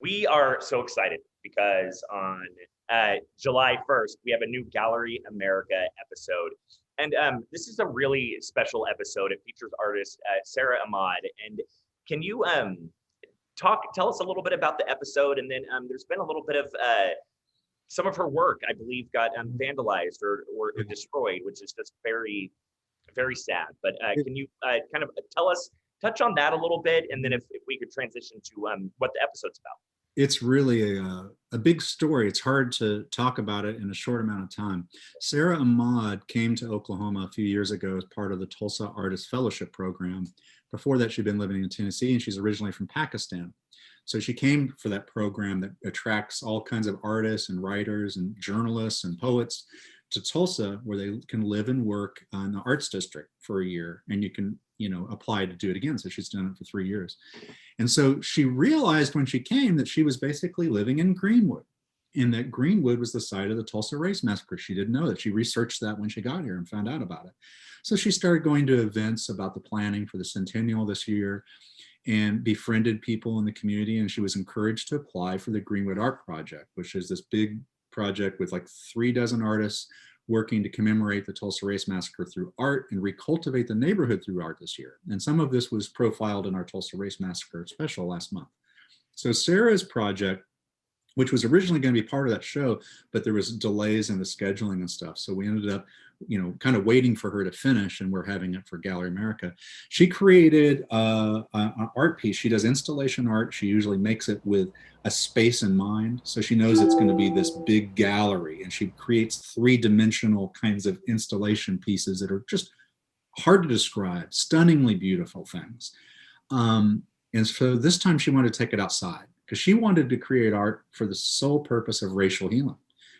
We are so excited because on July 1st, we have a new Gallery America episode. And this is a really special episode. It features artist Sarah Ahmad. And can you tell us a little bit about the episode? And then there's been a little bit of some of her work, I believe, got vandalized or destroyed, which is just very, very sad. But can you kind of touch on that a little bit, and then if we could transition to what the episode's about. It's really a big story. It's hard to talk about it in a short amount of time. Sarah Ahmad came to Oklahoma a few years ago as part of the Tulsa Artist Fellowship Program. Before that, she'd been living in Tennessee, and she's originally from Pakistan. So she came for that program that attracts all kinds of artists and writers and journalists and poets to Tulsa, where they can live and work in the arts district for a year, and you can apply to do it again. So she's done it for 3 years. And so she realized when she came that she was basically living in Greenwood, and that Greenwood was the site of the Tulsa Race Massacre. She didn't know that. She researched that when she got here and found out about it. So she started going to events about the planning for the centennial this year and befriended people in the community. And she was encouraged to apply for the Greenwood Art Project, which is this big project with like 3 dozen artists working to commemorate the Tulsa Race Massacre through art and recultivate the neighborhood through art this year. And some of this was profiled in our Tulsa Race Massacre special last month. So Sarah's project, which was originally going to be part of that show, but there was delays in the scheduling and stuff. So we ended up, kind of waiting for her to finish, and we're having it for Gallery America. She created an art piece. She does installation art. She usually makes it with a space in mind. So she knows it's going to be this big gallery, and she creates 3-dimensional kinds of installation pieces that are just hard to describe, stunningly beautiful things. And so this time she wanted to take it outside because she wanted to create art for the sole purpose of racial healing.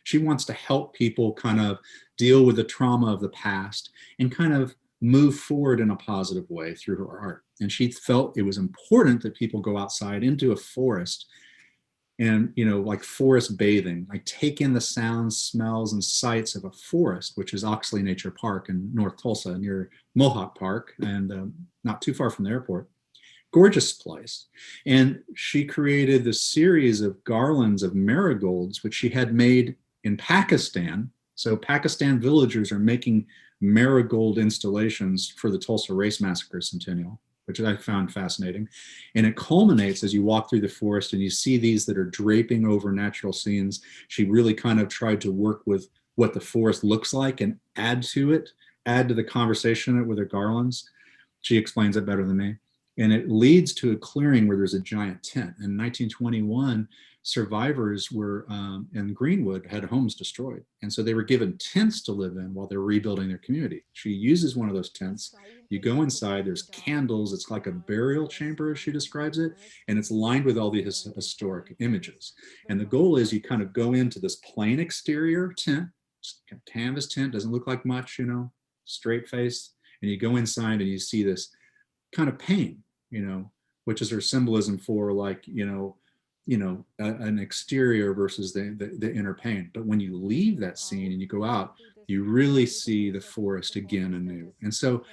She wants to help people kind of deal with the trauma of the past and kind of move forward in a positive way through her art. And she felt it was important that people go outside into a forest and, like forest bathing, like take in the sounds, smells, and sights of a forest, which is Oxley Nature Park in North Tulsa near Mohawk Park, and not too far from the airport. Gorgeous place. And she created this series of garlands of marigolds, which she had made in Pakistan. So Pakistan villagers are making marigold installations for the Tulsa Race Massacre centennial, which I found fascinating. And it culminates as you walk through the forest and you see these that are draping over natural scenes. She really kind of tried to work with what the forest looks like and add to the conversation with her garlands. She explains it better than me. And it leads to a clearing where there's a giant tent. In 1921, survivors were in Greenwood had homes destroyed. And so they were given tents to live in while they're rebuilding their community. She uses one of those tents. You go inside, there's candles. It's like a burial chamber, as she describes it. And it's lined with all these historic images. And the goal is you kind of go into this plain exterior tent, canvas tent, doesn't look like much, straight face. And you go inside and you see this kind of pain, which is her symbolism for like, an exterior versus the inner pain. But when you leave that scene and you go out, you really see the forest again anew. And so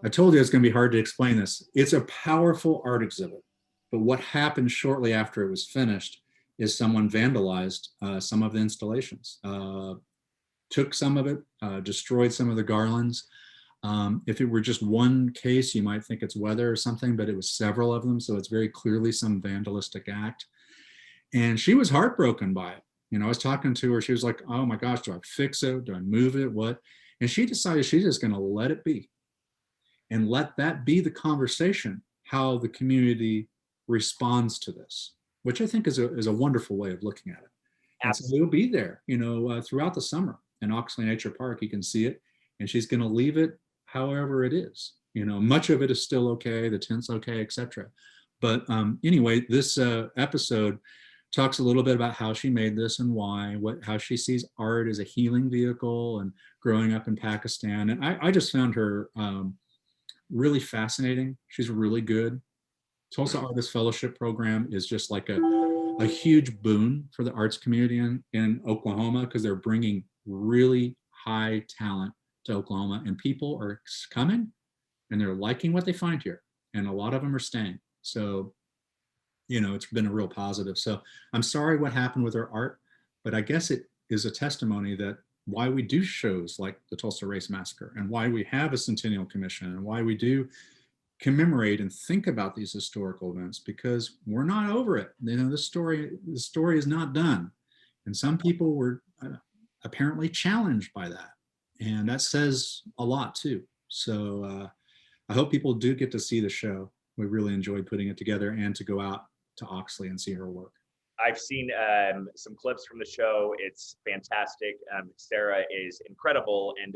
I told you it's going to be hard to explain this. It's a powerful art exhibit. But what happened shortly after it was finished is someone vandalized some of the installations, took some of it, destroyed some of the garlands. If it were just one case, you might think it's weather or something, but it was several of them. So it's very clearly some vandalistic act. And she was heartbroken by it. I was talking to her. She was like, oh my gosh, do I fix it? Do I move it? What? And she decided she's just going to let it be and let that be the conversation, how the community responds to this, which I think is a wonderful way of looking at it. And so it'll be there, throughout the summer in Oxley Nature Park. You can see it, and she's going to leave it however it is. Much of it is still okay, the tent's okay, etc. But anyway, this episode talks a little bit about how she made this and why, how she sees art as a healing vehicle and growing up in Pakistan. And I just found her really fascinating. She's really good. Tulsa Artist Fellowship Program is just like a huge boon for the arts community in Oklahoma, because they're bringing really high talent to Oklahoma, and people are coming and they're liking what they find here, and a lot of them are staying. So it's been a real positive. So I'm sorry what happened with her art, but I guess it is a testimony that why we do shows like the Tulsa Race Massacre, and why we have a Centennial Commission, and why we do commemorate and think about these historical events, because we're not over it. The story is not done. And some people were apparently challenged by that. And that says a lot too. So I hope people do get to see the show. We really enjoyed putting it together, and to go out to Oxley and see her work. I've seen some clips from the show. It's fantastic. Sarah is incredible. And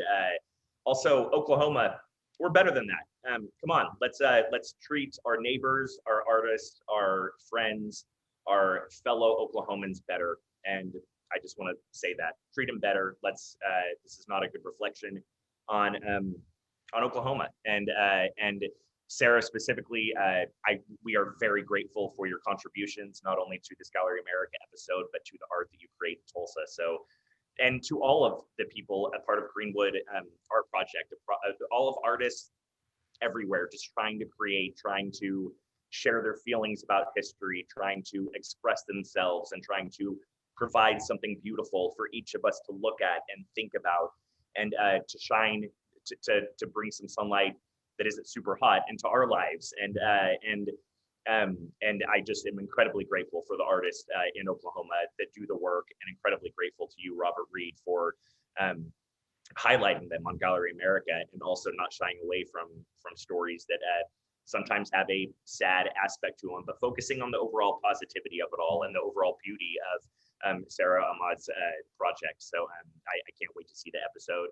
also Oklahoma, we're better than that. Come on, let's treat our neighbors, our artists, our friends, our fellow Oklahomans better. And I just want to say that, treat them better. This is not a good reflection on Oklahoma. And Sarah specifically, we are very grateful for your contributions, not only to this Gallery America episode, but to the art that you create in Tulsa. So, and to all of the people a part of Greenwood Art Project, all of artists everywhere, just trying to create, trying to share their feelings about history, trying to express themselves, and trying to provide something beautiful for each of us to look at and think about, and to shine, to bring some sunlight that isn't super hot into our lives. And I just am incredibly grateful for the artists in Oklahoma that do the work, and incredibly grateful to you, Robert Reid, for highlighting them on Gallery America, and also not shying away from stories that sometimes have a sad aspect to them, but focusing on the overall positivity of it all and the overall beauty of Sarah Ahmad's project. So I can't wait to see the episode.